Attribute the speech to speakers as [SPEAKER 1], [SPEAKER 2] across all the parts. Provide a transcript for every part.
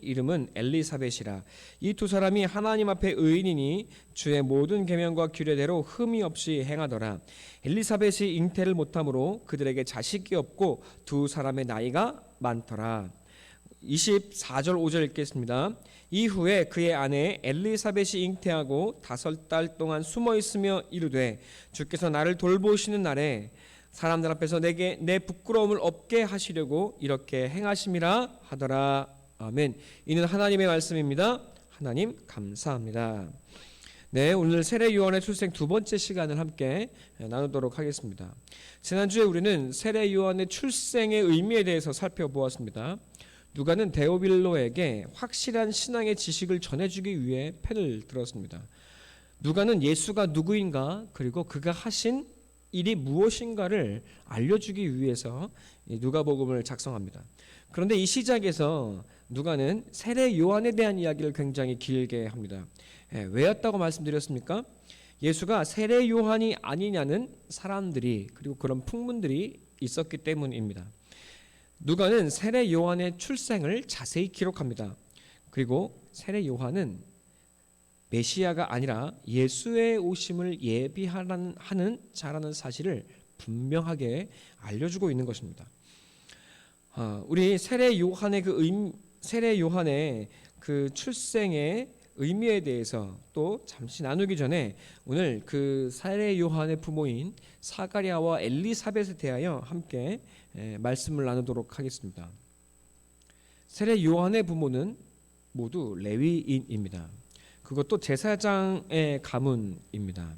[SPEAKER 1] 이름은 엘리사벳이라. 이 두 사람이 하나님 앞에 의인이니 주의 모든 계명과 규례대로 흠이 없이 행하더라. 엘리사벳이 잉태를 못함으로 그들에게 자식이 없고 두 사람의 나이가 많더라. 24절 5절 읽겠습니다. 이후에 그의 아내 엘리사벳이 잉태하고 5달 동안 숨어 있으며 이르되 주께서 나를 돌보시는 날에 사람들 앞에서 내게 내 부끄러움을 없게 하시려고 이렇게 행하심이라 하더라. 아멘. 이는 하나님의 말씀입니다. 하나님 감사합니다. 네, 오늘 세례 요한의 출생 두 번째 시간을 함께 나누도록 하겠습니다. 지난주에 우리는 세례 요한의 출생의 의미에 대해서 살펴보았습니다. 누가는 데오빌로에게 확실한 신앙의 지식을 전해주기 위해 펜을 들었습니다. 누가는 예수가 누구인가 그리고 그가 하신 일이 무엇인가를 알려주기 위해서 누가복음을 작성합니다. 그런데 이 시작에서 누가는 세례 요한에 대한 이야기를 굉장히 길게 합니다. 왜였다고 말씀드렸습니까? 예수가 세례 요한이 아니냐는 사람들이 그리고 그런 풍문들이 있었기 때문입니다. 누가는 세례 요한의 출생을 자세히 기록합니다. 그리고 세례 요한은 메시아가 아니라 예수의 오심을 예비하는 자라는 사실을 분명하게 알려주고 있는 것입니다. 우리 세례 요한의 그 출생의 의미에 대해서 또 잠시 나누기 전에 오늘 그 세례 요한의 부모인 사가랴와 엘리사벳에 대하여 함께 말씀을 나누도록 하겠습니다. 세례 요한의 부모는 모두 레위인입니다. 그것도 제사장의 가문입니다.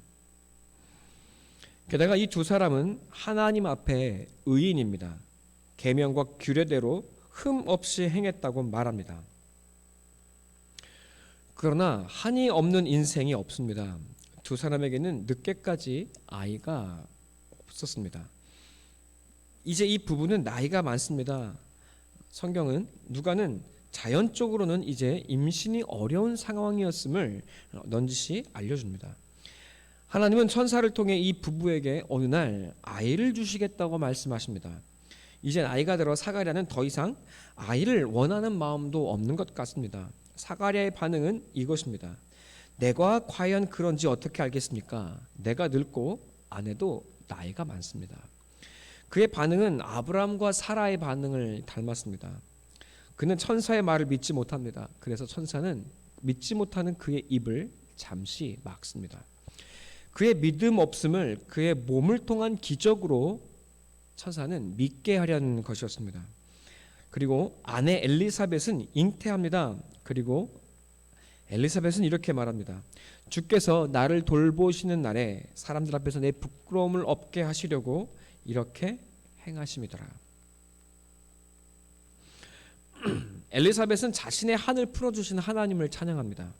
[SPEAKER 1] 게다가 이 두 사람은 하나님 앞에 의인입니다. 계명과 규례대로 흠 없이 행했다고 말합니다. 그러나 한이 없는 인생이 없습니다. 두 사람에게는 늦게까지 아이가 없었습니다. 이제 이 부부는 나이가 많습니다. 성경은 누가는 자연적으로는 이제 임신이 어려운 상황이었음을 넌지시 알려줍니다. 하나님은 천사를 통해 이 부부에게 어느 날 아이를 주시겠다고 말씀하십니다. 이제 나이가 들어 사가랴는 더 이상 아이를 원하는 마음도 없는 것 같습니다. 사가랴의 반응은 이것입니다. 내가 과연 그런지 어떻게 알겠습니까? 내가 늙고 아내도 나이가 많습니다. 그의 반응은 아브라함과 사라의 반응을 닮았습니다. 그는 천사의 말을 믿지 못합니다. 그래서 천사는 믿지 못하는 그의 입을 잠시 막습니다. 그의 믿음 없음을 그의 몸을 통한 기적으로 천사는 믿게 하려는 것이었습니다. 그리고 아내 엘리사벳은 잉태합니다. 그리고 엘리사벳은 이렇게 말합니다. 주께서 나를 돌보시는 날에 사람들 앞에서 내 부끄러움을 없게 하시려고 이렇게 행하심이더라. 엘리사벳은 자신의 한을 풀어주신 하나님을 찬양합니다.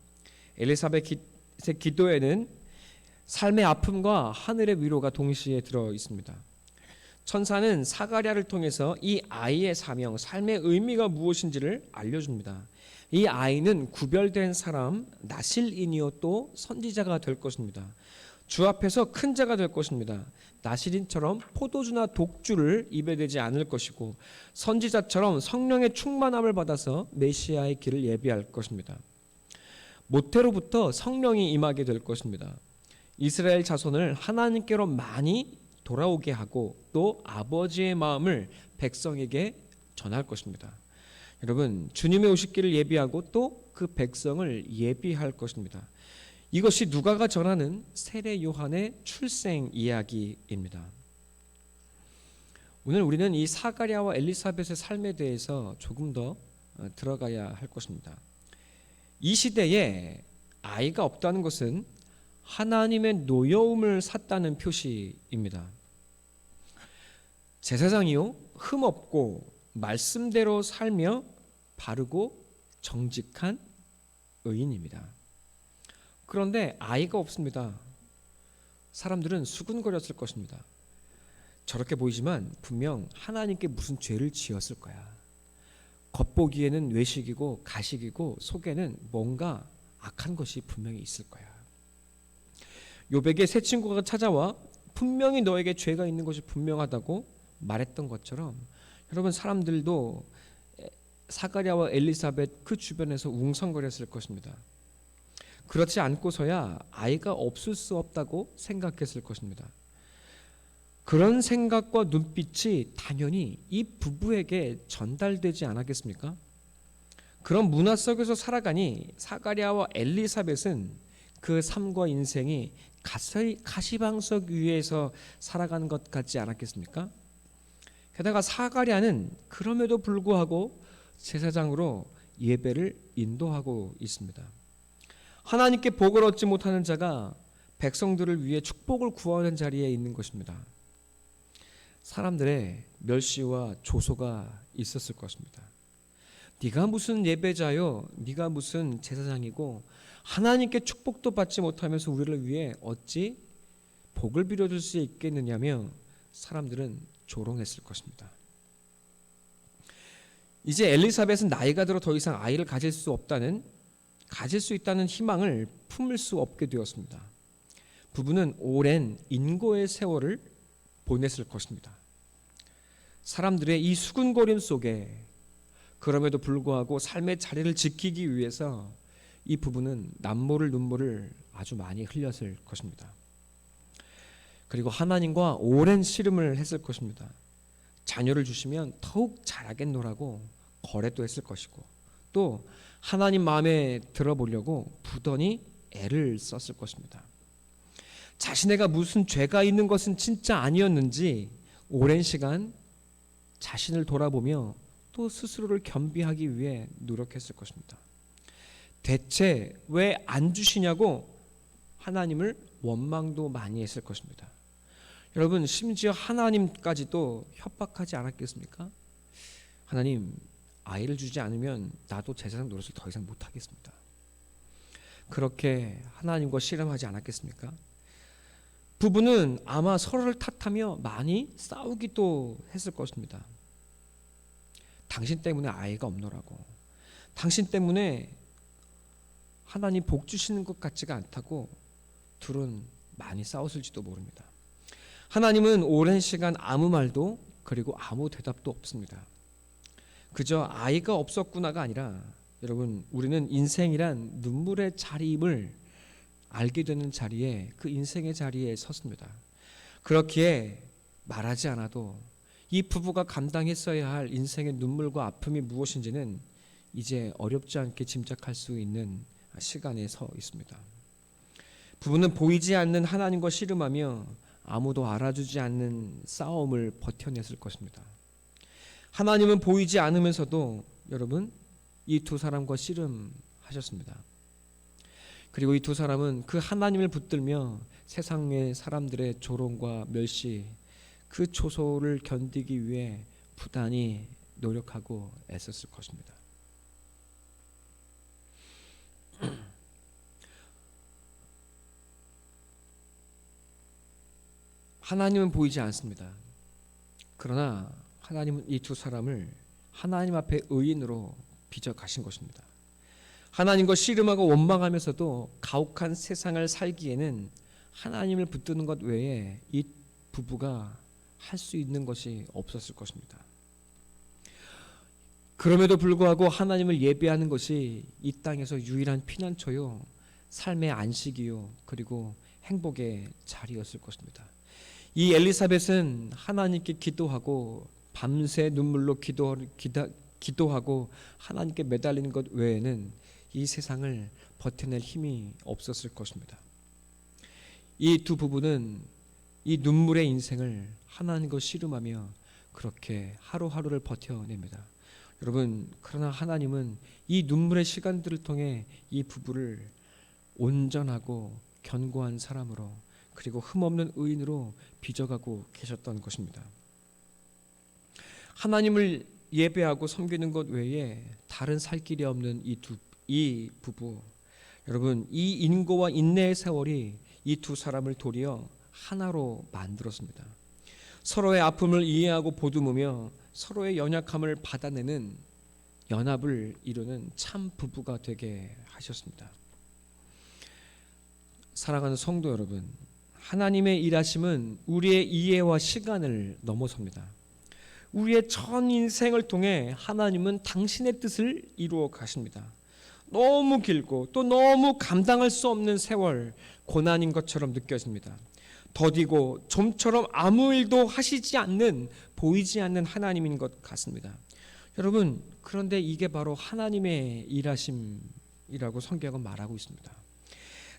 [SPEAKER 1] 엘리사벳의 기도에는 삶의 아픔과 하늘의 위로가 동시에 들어 있습니다. 천사는 사가랴를 통해서 이 아이의 사명, 삶의 의미가 무엇인지를 알려줍니다. 이 아이는 구별된 사람, 나실인이요 또 선지자가 될 것입니다. 주 앞에서 큰 자가 될 것입니다. 나실인처럼 포도주나 독주를 입에 대지 않을 것이고 선지자처럼 성령의 충만함을 받아서 메시아의 길을 예비할 것입니다. 모태로부터 성령이 임하게 될 것입니다. 이스라엘 자손을 하나님께로 많이 돌아오게 하고 또 아버지의 마음을 백성에게 전할 것입니다. 여러분, 주님의 오실 길을 예비하고 또 그 백성을 예비할 것입니다. 이것이 누가가 전하는 세례 요한의 출생 이야기입니다. 오늘 우리는 이 사가랴와 엘리사벳의 삶에 대해서 조금 더 들어가야 할 것입니다. 이 시대에 아이가 없다는 것은 하나님의 노여움을 샀다는 표시입니다. 제사장이요 흠없고 말씀대로 살며 바르고 정직한 의인입니다. 그런데 아이가 없습니다. 사람들은 수군거렸을 것입니다. 저렇게 보이지만 분명 하나님께 무슨 죄를 지었을 거야. 겉보기에는 외식이고 가식이고 속에는 뭔가 악한 것이 분명히 있을 거야. 욥에게 세 친구가 찾아와 분명히 너에게 죄가 있는 것이 분명하다고 말했던 것처럼 여러분, 사람들도 사가랴와 엘리사벳 그 주변에서 웅성거렸을 것입니다. 그렇지 않고서야 아이가 없을 수 없다고 생각했을 것입니다. 그런 생각과 눈빛이 당연히 이 부부에게 전달되지 않았겠습니까? 그런 문화 속에서 살아가니 사가랴와 엘리사벳은 그 삶과 인생이 가시방석 위에서 살아가는 것 같지 않았겠습니까? 게다가 사가랴는 그럼에도 불구하고 제사장으로 예배를 인도하고 있습니다. 하나님께 복을 얻지 못하는 자가 백성들을 위해 축복을 구하는 자리에 있는 것입니다. 사람들의 멸시와 조소가 있었을 것입니다. 네가 무슨 예배자요, 네가 무슨 제사장이고 하나님께 축복도 받지 못하면서 우리를 위해 어찌 복을 빌어줄 수 있겠느냐며 사람들은 조롱했을 것입니다. 이제 엘리사벳은 나이가 들어 더 이상 아이를 가질 수 있다는 희망을 품을 수 없게 되었습니다. 부부는 오랜 인고의 세월을 보냈을 것입니다. 사람들의 이 수군거림 속에 그럼에도 불구하고 삶의 자리를 지키기 위해서 이 부부는 남모를 눈물을 아주 많이 흘렸을 것입니다. 그리고 하나님과 오랜 씨름을 했을 것입니다. 자녀를 주시면 더욱 잘하겠노라고 거래도 했을 것이고 또 하나님 마음에 들어보려고 부단히 애를 썼을 것입니다. 자신애가 무슨 죄가 있는 것은 진짜 아니었는지 오랜 시간 자신을 돌아보며 또 스스로를 겸비하기 위해 노력했을 것입니다. 대체 왜 안 주시냐고 하나님을 원망도 많이 했을 것입니다. 여러분, 심지어 하나님까지도 협박하지 않았겠습니까? 하나님, 아이를 주지 않으면 나도 제사장 노릇을 더 이상 못하겠습니다. 그렇게 하나님과 씨름하지 않았겠습니까? 부부는 아마 서로를 탓하며 많이 싸우기도 했을 것입니다. 당신 때문에 아이가 없노라고, 당신 때문에 하나님 복 주시는 것 같지가 않다고 둘은 많이 싸웠을지도 모릅니다. 하나님은 오랜 시간 아무 말도 그리고 아무 대답도 없습니다. 그저 아이가 없었구나가 아니라 여러분, 우리는 인생이란 눈물의 자리임을 알게 되는 자리에, 그 인생의 자리에 섰습니다. 그렇기에 말하지 않아도 이 부부가 감당했어야 할 인생의 눈물과 아픔이 무엇인지는 이제 어렵지 않게 짐작할 수 있는 시간에 서 있습니다. 부부는 보이지 않는 하나님과 씨름하며 아무도 알아주지 않는 싸움을 버텨냈을 것입니다. 하나님은 보이지 않으면서도 여러분, 이 두 사람과 씨름하셨습니다. 그리고 이 두 사람은 그 하나님을 붙들며 세상의 사람들의 조롱과 멸시, 그 조소를 견디기 위해 부단히 노력하고 애썼을 것입니다. 하나님은 보이지 않습니다. 그러나 하나님은 이 두 사람을 하나님 앞에 의인으로 빚어 가신 것입니다. 하나님과 씨름하고 원망하면서도 가혹한 세상을 살기에는 하나님을 붙드는 것 외에 이 부부가 할 수 있는 것이 없었을 것입니다. 그럼에도 불구하고 하나님을 예배하는 것이 이 땅에서 유일한 피난처요, 삶의 안식이요, 그리고 행복의 자리였을 것입니다. 이 엘리사벳은 하나님께 기도하고 밤새 눈물로 기도하고 하나님께 매달리는 것 외에는 이 세상을 버텨낼 힘이 없었을 것입니다. 이 두 부부는 이 눈물의 인생을 하나님과 씨름하며 그렇게 하루하루를 버텨냅니다. 여러분, 그러나 하나님은 이 눈물의 시간들을 통해 이 부부를 온전하고 견고한 사람으로, 그리고 흠없는 의인으로 빚어가고 계셨던 것입니다. 하나님을 예배하고 섬기는 것 외에 다른 살 길이 없는 이 부부, 여러분, 이 인고와 인내의 세월이 이 두 사람을 도리어 하나로 만들었습니다. 서로의 아픔을 이해하고 보듬으며 서로의 연약함을 받아내는 연합을 이루는 참 부부가 되게 하셨습니다. 사랑하는 성도 여러분, 하나님의 일하심은 우리의 이해와 시간을 넘어섭니다. 우리의 전 인생을 통해 하나님은 당신의 뜻을 이루어 가십니다. 너무 길고 또 너무 감당할 수 없는 세월, 고난인 것처럼 느껴집니다. 더디고 좀처럼 아무 일도 하시지 않는, 보이지 않는 하나님인 것 같습니다. 여러분, 그런데 이게 바로 하나님의 일하심이라고 성경은 말하고 있습니다.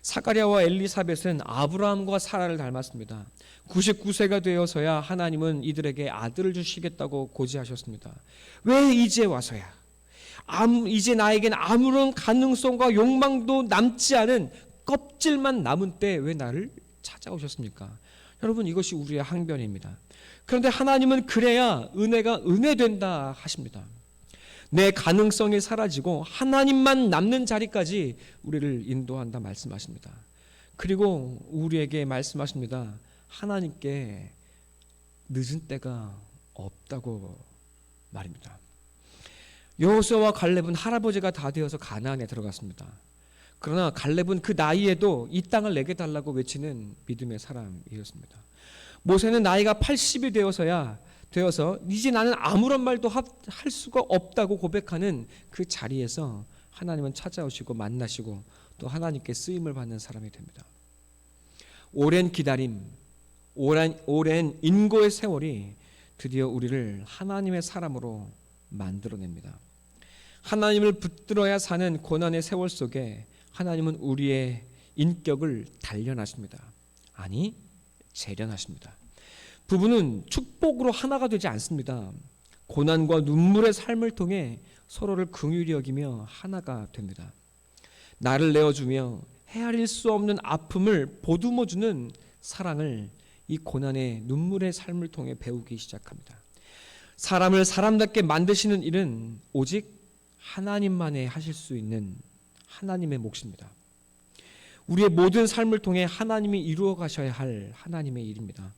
[SPEAKER 1] 사가랴와 엘리사벳은 아브라함과 사라를 닮았습니다. 99세가 되어서야 하나님은 이들에게 아들을 주시겠다고 고지하셨습니다. 왜 이제 와서야? 이제 나에겐 아무런 가능성과 욕망도 남지 않은 껍질만 남은 때 왜 나를 찾아오셨습니까? 여러분, 이것이 우리의 항변입니다. 그런데 하나님은 그래야 은혜가 은혜된다 하십니다. 내 가능성이 사라지고 하나님만 남는 자리까지 우리를 인도한다 말씀하십니다. 그리고 우리에게 말씀하십니다. 하나님께 늦은 때가 없다고 말입니다. 여호수아와 갈렙은 할아버지가 다 되어서 가나안에 들어갔습니다. 그러나 갈렙은 그 나이에도 이 땅을 내게 달라고 외치는 믿음의 사람이었습니다. 모세는 나이가 80이 되어서 이제 나는 아무런 말도 할 수가 없다고 고백하는 그 자리에서 하나님은 찾아오시고 만나시고 또 하나님께 쓰임을 받는 사람이 됩니다. 오랜 기다림, 오랜 인고의 세월이 드디어 우리를 하나님의 사람으로 만들어냅니다. 하나님을 붙들어야 사는 고난의 세월 속에 하나님은 우리의 인격을 단련하십니다. 아니, 재련하십니다. 부부는 축복으로 하나가 되지 않습니다. 고난과 눈물의 삶을 통해 서로를 긍휼히 여기며 하나가 됩니다. 나를 내어주며 헤아릴 수 없는 아픔을 보듬어주는 사랑을 이 고난의 눈물의 삶을 통해 배우기 시작합니다. 사람을 사람답게 만드시는 일은 오직 하나님만이 하실 수 있는 하나님의 몫입니다. 우리의 모든 삶을 통해 하나님이 이루어 가셔야 할 하나님의 일입니다.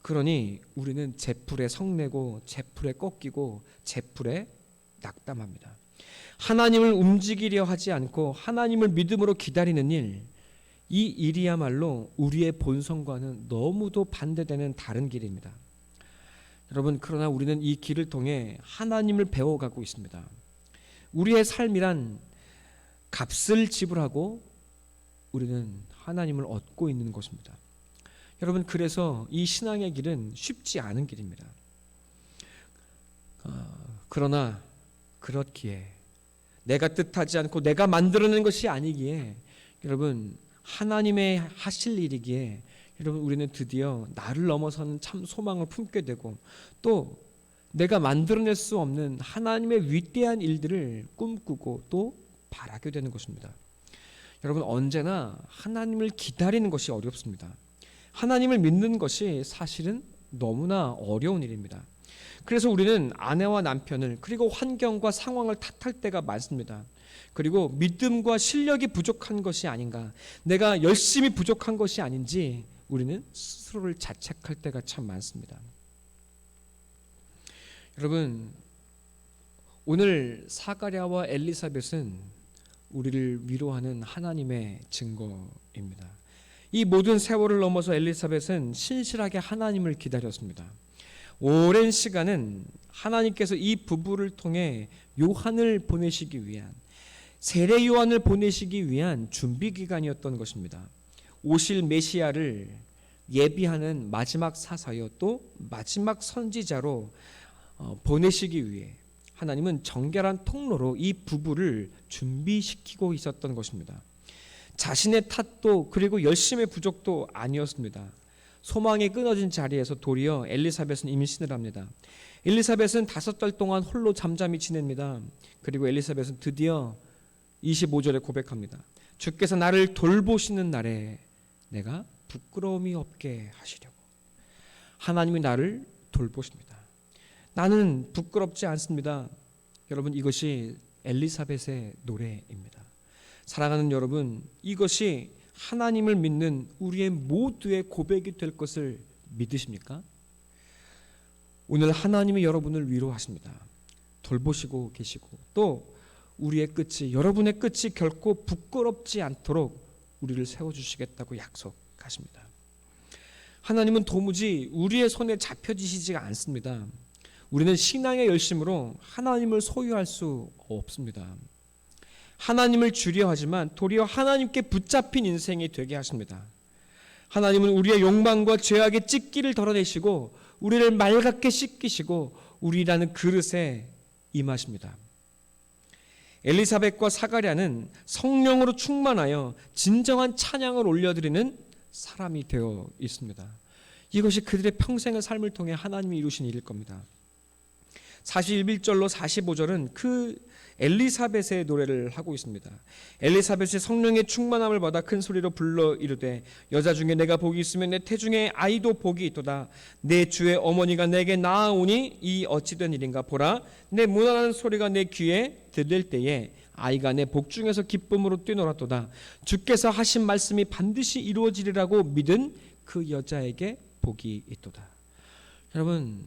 [SPEAKER 1] 그러니 우리는 제풀에 성내고 제풀에 꺾이고 제풀에 낙담합니다. 하나님을 움직이려 하지 않고 하나님을 믿음으로 기다리는 일, 이 일이야말로 우리의 본성과는 너무도 반대되는 다른 길입니다. 여러분, 그러나 우리는 이 길을 통해 하나님을 배워가고 있습니다. 우리의 삶이란 값을 지불하고 우리는 하나님을 얻고 있는 것입니다. 여러분, 그래서 이 신앙의 길은 쉽지 않은 길입니다. 그러나 그렇기에 내가 뜻하지 않고 내가 만들어낸 것이 아니기에 여러분, 하나님의 하실 일이기에 여러분, 우리는 드디어 나를 넘어서는 참 소망을 품게 되고 또 내가 만들어낼 수 없는 하나님의 위대한 일들을 꿈꾸고 또 바라게 되는 것입니다. 여러분, 언제나 하나님을 기다리는 것이 어렵습니다. 하나님을 믿는 것이 사실은 너무나 어려운 일입니다. 그래서 우리는 아내와 남편을 그리고 환경과 상황을 탓할 때가 많습니다. 그리고 믿음과 실력이 부족한 것이 아닌가, 내가 열심히 부족한 것이 아닌지 우리는 스스로를 자책할 때가 참 많습니다. 여러분, 오늘 사가랴와 엘리사벳은 우리를 위로하는 하나님의 증거입니다. 이 모든 세월을 넘어서 엘리사벳은 신실하게 하나님을 기다렸습니다. 오랜 시간은 하나님께서 이 부부를 통해 요한을 보내시기 위한, 세례 요한을 보내시기 위한 준비 기간이었던 것입니다. 오실 메시아를 예비하는 마지막 사사여 또 마지막 선지자로 보내시기 위해 하나님은 정결한 통로로 이 부부를 준비시키고 있었던 것입니다. 자신의 탓도 그리고 열심의 부족도 아니었습니다. 소망이 끊어진 자리에서 도리어 엘리사벳은 임신을 합니다. 엘리사벳은 5달 동안 홀로 잠잠히 지냅니다. 그리고 엘리사벳은 드디어 25절에 고백합니다. 주께서 나를 돌보시는 날에 내가 부끄러움이 없게 하시려고. 하나님이 나를 돌보십니다. 나는 부끄럽지 않습니다. 여러분, 이것이 엘리사벳의 노래입니다. 사랑하는 여러분, 이것이 하나님을 믿는 우리의 모두의 고백이 될 것을 믿으십니까? 오늘 하나님이 여러분을 위로하십니다. 돌보시고 계시고 또 우리의 끝이, 여러분의 끝이 결코 부끄럽지 않도록 우리를 세워주시겠다고 약속하십니다. 하나님은 도무지 우리의 손에 잡혀지시지가 않습니다. 우리는 신앙의 열심으로 하나님을 소유할 수 없습니다. 하나님을 주려 하지만 도리어 하나님께 붙잡힌 인생이 되게 하십니다. 하나님은 우리의 욕망과 죄악의 찢기를 덜어내시고 우리를 맑게 씻기시고 우리라는 그릇에 임하십니다. 엘리사벳과 사가랴는 성령으로 충만하여 진정한 찬양을 올려드리는 사람이 되어 있습니다. 이것이 그들의 평생의 삶을 통해 하나님이 이루신 일일 겁니다. 41절로 45절은 그 엘리사벳의 노래를 하고 있습니다. 엘리사벳이 성령의 충만함을 받아 큰 소리로 불러 이르되 여자 중에 내가 복이 있으면 내 태중에 아이도 복이 있도다. 내 주의 어머니가 내게 낳아오니 이 어찌된 일인가. 보라, 내 무난한 소리가 내 귀에 들릴 때에 아이가 내 복 중에서 기쁨으로 뛰놀았도다. 주께서 하신 말씀이 반드시 이루어지리라고 믿은 그 여자에게 복이 있도다. 여러분,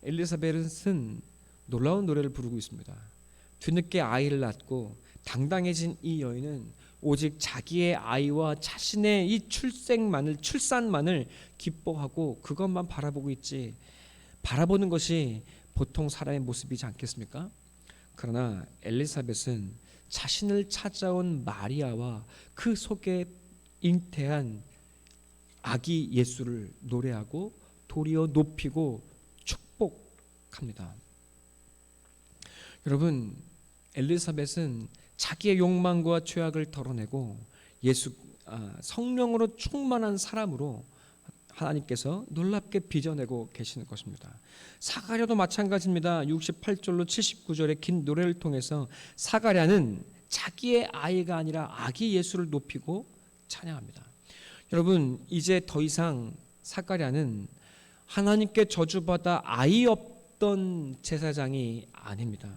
[SPEAKER 1] 엘리사벳은 놀라운 노래를 부르고 있습니다. 뒤늦게 아이를 낳고 당당해진 이 여인은 오직 자기의 아이와 자신의 이 출산만을 기뻐하고 그것만 바라보고 있지, 바라보는 것이 보통 사람의 모습이지 않겠습니까? 그러나 엘리사벳은 자신을 찾아온 마리아와 그 속에 잉태한 아기 예수를 노래하고 도리어 높이고 축복합니다. 여러분, 엘리사벳은 자기의 욕망과 죄악을 덜어내고 성령으로 충만한 사람으로 하나님께서 놀랍게 빚어내고 계시는 것입니다. 사가랴도 마찬가지입니다. 68절로 79절의 긴 노래를 통해서 사가랴는 자기의 아이가 아니라 아기 예수를 높이고 찬양합니다. 여러분, 이제 더 이상 사가랴는 하나님께 저주받아 아이 없던 제사장이 아닙니다.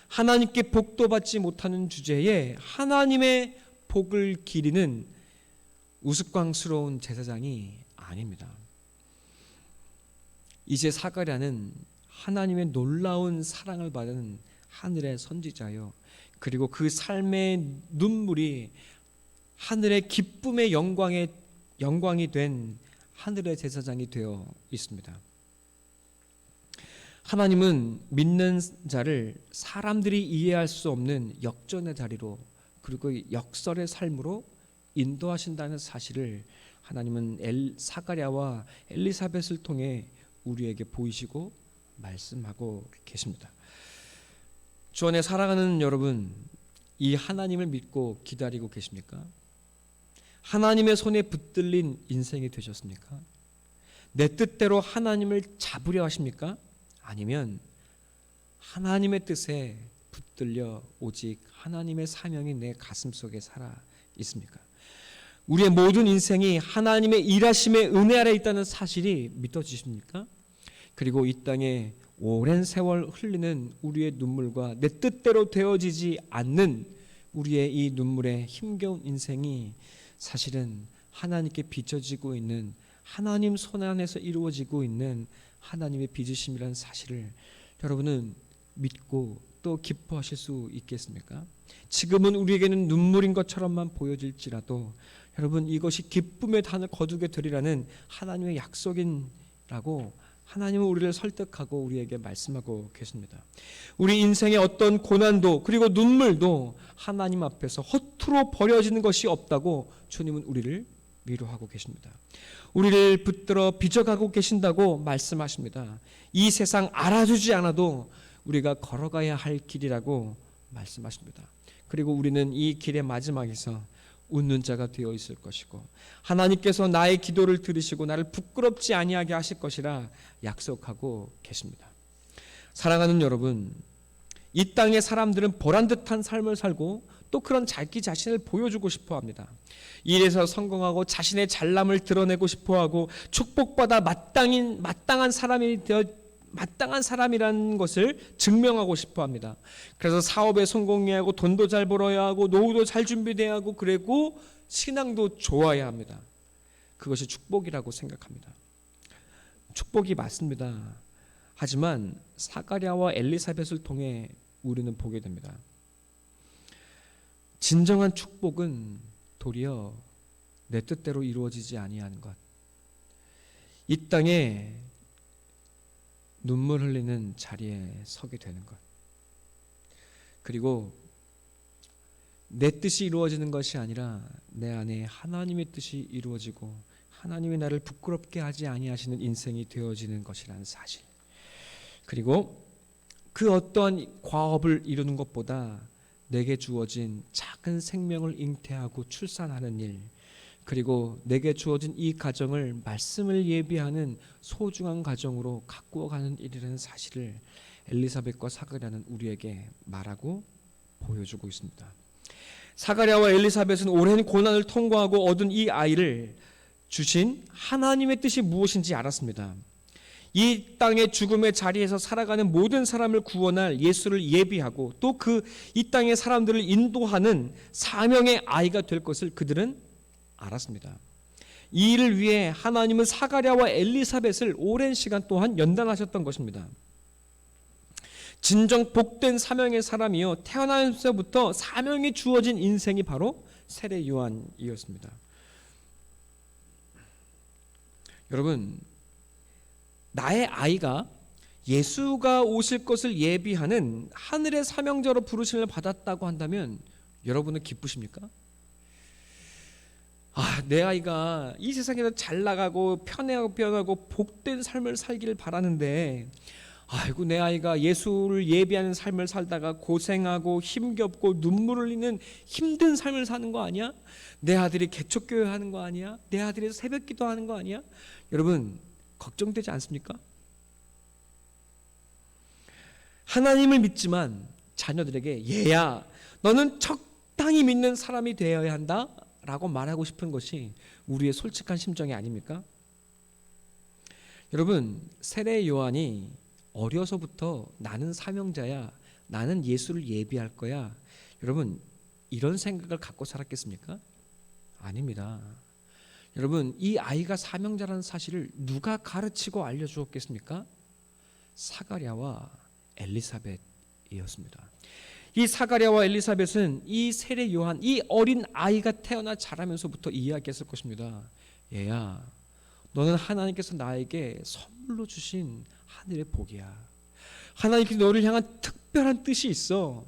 [SPEAKER 1] 하나님께 복도 받지 못하는 주제에 하나님의 복을 기리는 우스꽝스러운 제사장이 아닙니다. 이제 사가랴는 하나님의 놀라운 사랑을 받은 하늘의 선지자요, 그리고 그 삶의 눈물이 하늘의 기쁨의 영광이 된 하늘의 제사장이 되어 있습니다. 하나님은 믿는 자를 사람들이 이해할 수 없는 역전의 자리로, 그리고 역설의 삶으로 인도하신다는 사실을 하나님은 사가랴와 엘리사벳을 통해 우리에게 보이시고 말씀하고 계십니다. 주 안에 사랑하는 여러분, 이 하나님을 믿고 기다리고 계십니까? 하나님의 손에 붙들린 인생이 되셨습니까? 내 뜻대로 하나님을 잡으려 하십니까? 아니면 하나님의 뜻에 붙들려 오직 하나님의 사명이 내 가슴속에 살아 있습니까? 우리의 모든 인생이 하나님의 일하심의 은혜 아래 있다는 사실이 믿어지십니까? 그리고 이 땅에 오랜 세월 흘리는 우리의 눈물과 내 뜻대로 되어지지 않는 우리의 이 눈물의 힘겨운 인생이 사실은 하나님께 빚어지고 있는, 하나님 손 안에서 이루어지고 있는 하나님의 빚으심이라는 사실을 여러분은 믿고 또 기뻐하실 수 있겠습니까? 지금은 우리에게는 눈물인 것처럼만 보여질지라도 여러분, 이것이 기쁨의 단을 거두게 되리라는 하나님의 약속이라고 하나님은 우리를 설득하고 우리에게 말씀하고 계십니다. 우리 인생의 어떤 고난도 그리고 눈물도 하나님 앞에서 허투루 버려지는 것이 없다고 주님은 우리를 위로하고 계십니다. 우리를 붙들어 빚어가고 계신다고 말씀하십니다. 이 세상 알아주지 않아도 우리가 걸어가야 할 길이라고 말씀하십니다. 그리고 우리는 이 길의 마지막에서 웃는 자가 되어 있을 것이고 하나님께서 나의 기도를 들으시고 나를 부끄럽지 아니하게 하실 것이라 약속하고 계십니다. 사랑하는 여러분, 이 땅의 사람들은 보란듯한 삶을 살고 또 그런 자기 자신을 보여주고 싶어합니다. 일에서 성공하고 자신의 잘남을 드러내고 싶어하고 축복받아 마땅한 사람이라는 것을 증명하고 싶어합니다. 그래서 사업에 성공해야 하고 돈도 잘 벌어야 하고 노후도 잘 준비돼야 하고 그리고 신앙도 좋아야 합니다. 그것이 축복이라고 생각합니다. 축복이 맞습니다. 하지만 사가랴와 엘리사벳을 통해 우리는 보게 됩니다. 진정한 축복은 도리어 내 뜻대로 이루어지지 아니하는 것, 이 땅에 눈물 흘리는 자리에 서게 되는 것. 그리고 내 뜻이 이루어지는 것이 아니라 내 안에 하나님의 뜻이 이루어지고 하나님이 나를 부끄럽게 하지 아니하시는 인생이 되어지는 것이라는 사실. 그리고 그 어떠한 과업을 이루는 것보다 내게 주어진 작은 생명을 잉태하고 출산하는 일, 그리고 내게 주어진 이 가정을 말씀을 예비하는 소중한 가정으로 가꾸어 가는 일이라는 사실을 엘리사벳과 사가랴는 우리에게 말하고 보여주고 있습니다. 사가랴와 엘리사벳은 오랜 고난을 통과하고 얻은 이 아이를 주신 하나님의 뜻이 무엇인지 알았습니다. 이 땅의 죽음의 자리에서 살아가는 모든 사람을 구원할 예수를 예비하고 또 이 땅의 사람들을 인도하는 사명의 아이가 될 것을 그들은 알았습니다. 이 일을 위해 하나님은 사가랴와 엘리사벳을 오랜 시간 동안 연단하셨던 것입니다. 진정 복된 사명의 사람이요, 태어나면서부터 사명이 주어진 인생이 바로 세례 요한이었습니다. 여러분, 나의 아이가 예수가 오실 것을 예비하는 하늘의 사명자로 부르심을 받았다고 한다면 여러분은 기쁘십니까? 내 아이가 이 세상에서 잘 나가고 편하고 복된 삶을 살기를 바라는데, 아이고 내 아이가 예수를 예비하는 삶을 살다가 고생하고 힘겹고 눈물 흘리는 힘든 삶을 사는 거 아니야? 내 아들이 개척교회 하는 거 아니야? 내 아들이 새벽기도 하는 거 아니야? 여러분 걱정되지 않습니까? 하나님을 믿지만 자녀들에게 얘야 너는 적당히 믿는 사람이 되어야 한다 라고 말하고 싶은 것이 우리의 솔직한 심정이 아닙니까? 여러분, 세례 요한이 어려서부터 나는 사명자야, 나는 예수를 예비할 거야, 여러분 이런 생각을 갖고 살았겠습니까? 아닙니다. 여러분, 이 아이가 사명자라는 사실을 누가 가르치고 알려주었겠습니까? 사가랴와 엘리사벳이었습니다. 이 사가랴와 엘리사벳은 이 세례 요한, 이 어린 아이가 태어나 자라면서부터 이야기했을 것입니다. 얘야, 너는 하나님께서 나에게 선물로 주신 하늘의 복이야. 하나님께서 너를 향한 특별한 뜻이 있어.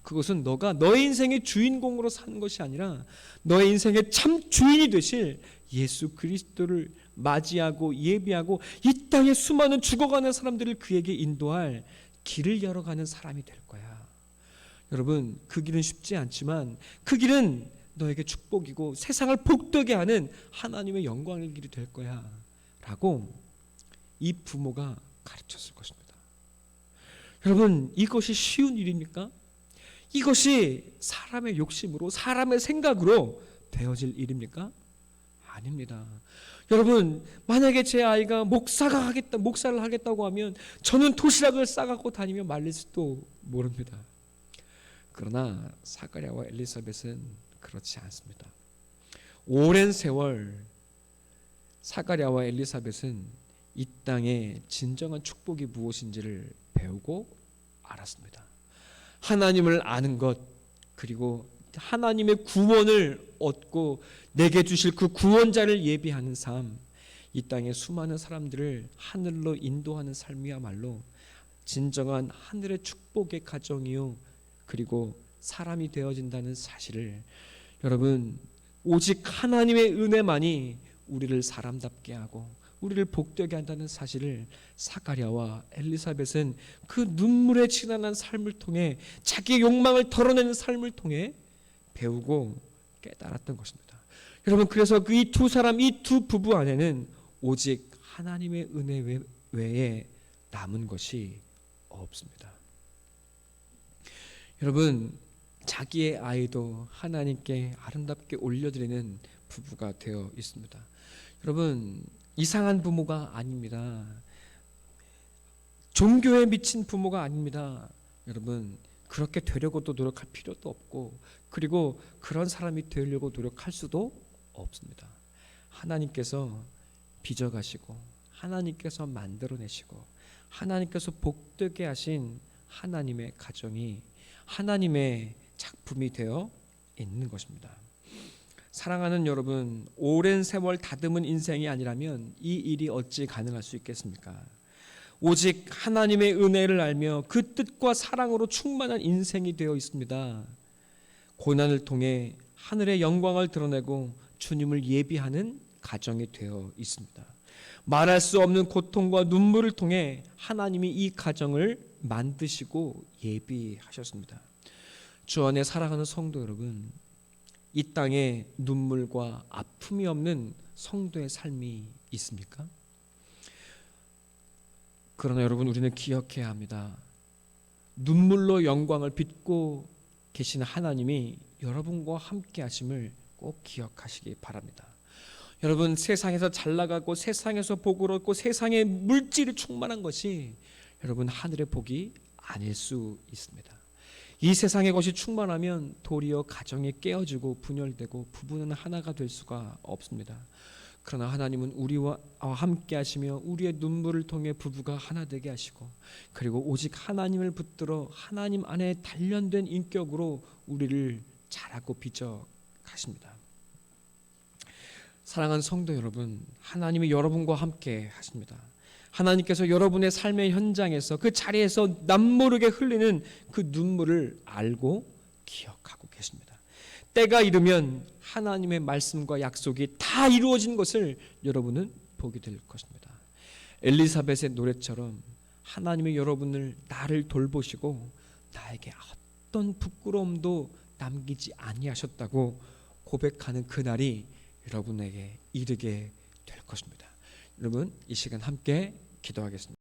[SPEAKER 1] 그것은 너가 너의 인생의 주인공으로 사는 것이 아니라 너의 인생의 참 주인이 되실 예수 그리스도를 맞이하고 예비하고 이 땅에 수많은 죽어가는 사람들을 그에게 인도할 길을 열어가는 사람이 될 거야. 여러분, 그 길은 쉽지 않지만 그 길은 너에게 축복이고 세상을 복되게 하는 하나님의 영광의 길이 될 거야 라고 이 부모가 가르쳤을 것입니다. 여러분, 이것이 쉬운 일입니까? 이것이 사람의 욕심으로 사람의 생각으로 되어질 일입니까? 아닙니다. 여러분, 만약에 제 아이가 목사를 하겠다고 하면 저는 도시락을 싸갖고 다니며 말릴지도 모릅니다. 그러나 사가랴와 엘리사벳은 그렇지 않습니다. 오랜 세월 사가랴와 엘리사벳은 이 땅에 진정한 축복이 무엇인지를 배우고 알았습니다. 하나님을 아는 것, 그리고 하나님의 구원을 얻고 내게 주실 그 구원자를 예비하는 삶, 이 땅의 수많은 사람들을 하늘로 인도하는 삶이야말로 진정한 하늘의 축복의 가정이요, 그리고 사람이 되어진다는 사실을, 여러분, 오직 하나님의 은혜만이 우리를 사람답게 하고 우리를 복되게 한다는 사실을 사가랴와 엘리사벳은 그 눈물에 지난한 삶을 통해, 자기의 욕망을 덜어내는 삶을 통해 배우고 깨달았던 것입니다. 여러분, 그래서 그 이 두 사람, 이 두 부부 안에는 오직 하나님의 은혜 외에 남은 것이 없습니다. 여러분, 자기의 아이도 하나님께 아름답게 올려드리는 부부가 되어 있습니다. 여러분, 이상한 부모가 아닙니다. 종교에 미친 부모가 아닙니다. 여러분, 그렇게 되려고도 노력할 필요도 없고, 그리고 그런 사람이 되려고 노력할 수도 없습니다. 하나님께서 빚어가시고 하나님께서 만들어내시고 하나님께서 복되게 하신 하나님의 가정이 하나님의 작품이 되어 있는 것입니다. 사랑하는 여러분, 오랜 세월 다듬은 인생이 아니라면 이 일이 어찌 가능할 수 있겠습니까? 오직 하나님의 은혜를 알며 그 뜻과 사랑으로 충만한 인생이 되어 있습니다. 고난을 통해 하늘의 영광을 드러내고 주님을 예비하는 가정이 되어 있습니다. 말할 수 없는 고통과 눈물을 통해 하나님이 이 가정을 만드시고 예비하셨습니다. 주 안에 사랑하는 성도 여러분, 이 땅에 눈물과 아픔이 없는 성도의 삶이 있습니까? 그러나 여러분, 우리는 기억해야 합니다. 눈물로 영광을 빚고 계신 하나님이 여러분과 함께 하심을 꼭 기억하시기 바랍니다. 여러분, 세상에서 잘 나가고 세상에서 복을 얻고 세상에 물질이 충만한 것이 여러분 하늘의 복이 아닐 수 있습니다. 이 세상의 것이 충만하면 도리어 가정이 깨어지고 분열되고 부부는 하나가 될 수가 없습니다. 그러나 하나님은 우리와 함께 하시며 우리의 눈물을 통해 부부가 하나 되게 하시고, 그리고 오직 하나님을 붙들어 하나님 안에 단련된 인격으로 우리를 자라고 빚어 가십니다. 사랑하는 성도 여러분, 하나님이 여러분과 함께 하십니다. 하나님께서 여러분의 삶의 현장에서 그 자리에서 남모르게 흘리는 그 눈물을 알고 기억하고 계십니다. 때가 이르면 하나님의 말씀과 약속이 다 이루어진 것을 여러분은 보게 될 것입니다. 엘리사벳의 노래처럼 하나님이 여러분을 나를 돌보시고 나에게 어떤 부끄러움도 남기지 아니하셨다고 고백하는 그날이 여러분에게 이르게 될 것입니다. 여러분, 이 시간 함께 기도하겠습니다.